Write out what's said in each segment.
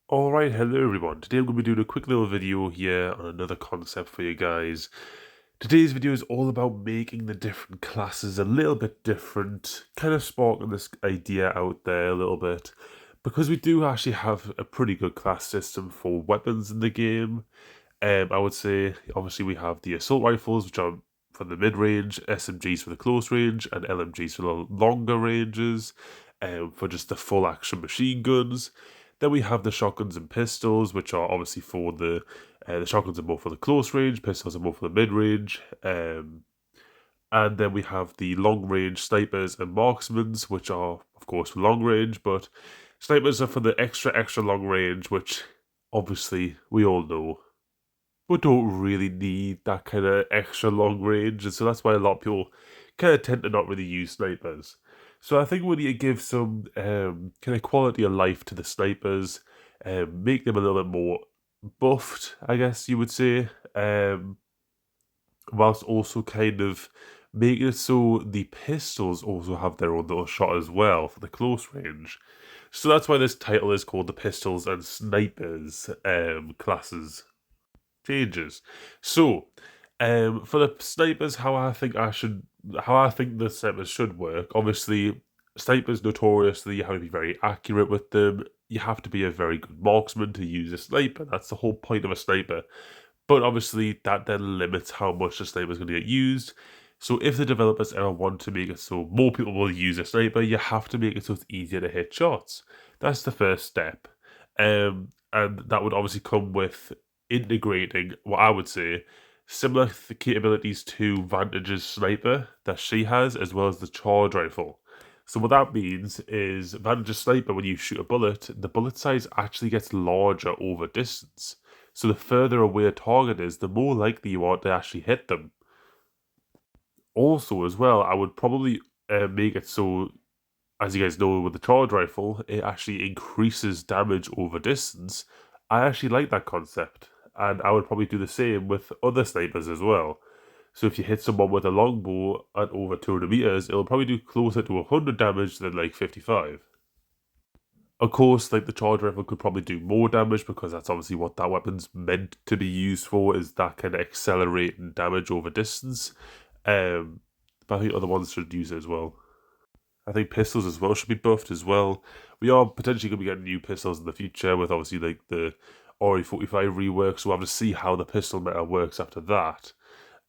Alright, hello everyone. Today I'm going to be doing a quick little video here on another concept for you guys. Today's video is all about making the different classes a little bit different, kind of sparking this idea out there a little bit, because we do actually have a pretty good class system for weapons in the game. I would say, obviously we have the assault rifles, which are for the mid-range, SMGs for the close range, and LMGs for the longer ranges, for just the full-action machine guns. Then we have the shotguns and pistols, which are obviously for the shotguns are more for the close range, pistols are more for the mid-range, and then we have the long-range snipers and marksmans, which are, of course, for long range, but snipers are for the extra long range, which obviously we all know but don't really need that kind of extra long range, and so that's why a lot of people kind of tend to not really use snipers. So I think we need to give some kind of quality of life to the snipers, make them a little bit more buffed, I guess you would say, whilst also kind of making it so the pistols also have their own little shot as well for the close range. So that's why this title is called the Pistols and Snipers classes changes. So, for the snipers, how I think the snipers should work. Obviously, snipers notoriously you have to be very accurate with them. You have to be a very good marksman to use a sniper. That's the whole point of a sniper. But obviously, that then limits how much the sniper is going to get used. So if the developers ever want to make it so more people will use a sniper, you have to make it so it's easier to hit shots. That's the first step. And that would obviously come with integrating what I would say similar capabilities to Vantage's sniper that she has, as well as the charge rifle. So what that means is Vantage's sniper, when you shoot a bullet, the bullet size actually gets larger over distance. So the further away a target is, the more likely you are to actually hit them. Also, as well, I would probably make it so, as you guys know, with the charge rifle, it actually increases damage over distance. I actually like that concept, and I would probably do the same with other snipers as well. So if you hit someone with a longbow at over 200 meters, it'll probably do closer to 100 damage than like 55. Of course, like the charge rifle could probably do more damage because that's obviously what that weapon's meant to be used for, is that kind of accelerating damage over distance. But I think other ones should use it as well. I think pistols as well should be buffed as well. We are potentially going to be getting new pistols in the future with obviously like the 𝗬𝗂𝗯𝘂𝗏 rework, so we'll have to see how the pistol meta works after that.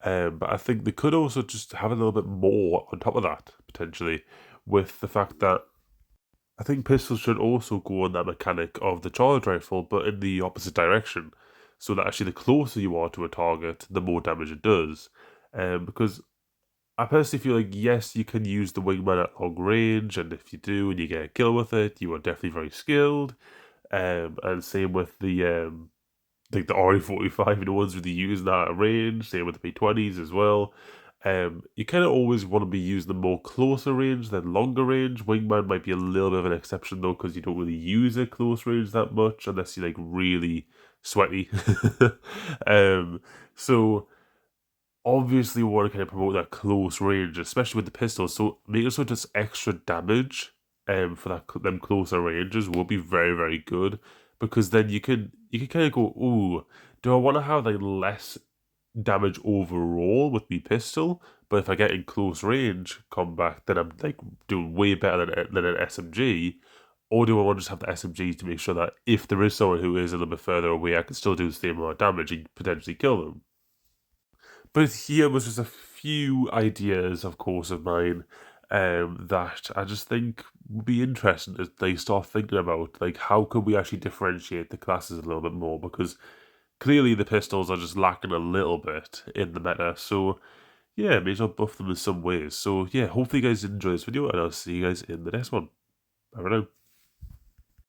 But I think they could also just have a little bit more on top of that, potentially, with the fact that I think pistols should also go on that mechanic of the charge rifle, but in the opposite direction. So that actually the closer you are to a target, the more damage it does. Because I personally feel like, yes, you can use the wingman at long range, and if you do and you get a kill with it, you are definitely very skilled. And same with the like the 𝗬𝗂𝗏, no one's really using that at range. Same with the P20s as well. You kind of always want to be using the more closer range than longer range. Wingman might be a little bit of an exception though, because you don't really use it close range that much unless you're like really sweaty. So obviously we want to kind of promote that close range, especially with the pistols. So making so just extra damage for them closer ranges will be very good, because then you can kind of go, ooh, do I want to have like less damage overall with my pistol, but if I get in close range combat, then I'm like doing way better than an SMG? Or do I want to just have the SMG to make sure that if there is someone who is a little bit further away, I can still do the same amount of damage and potentially kill them? But here was just a few ideas, of course, of mine that I just think would be interesting as they start thinking about, like, how could we actually differentiate the classes a little bit more? Because clearly the pistols are just lacking a little bit in the meta. So, yeah, may as well buff them in some ways. So, yeah, hopefully you guys enjoy this video, and I'll see you guys in the next one. Bye for now.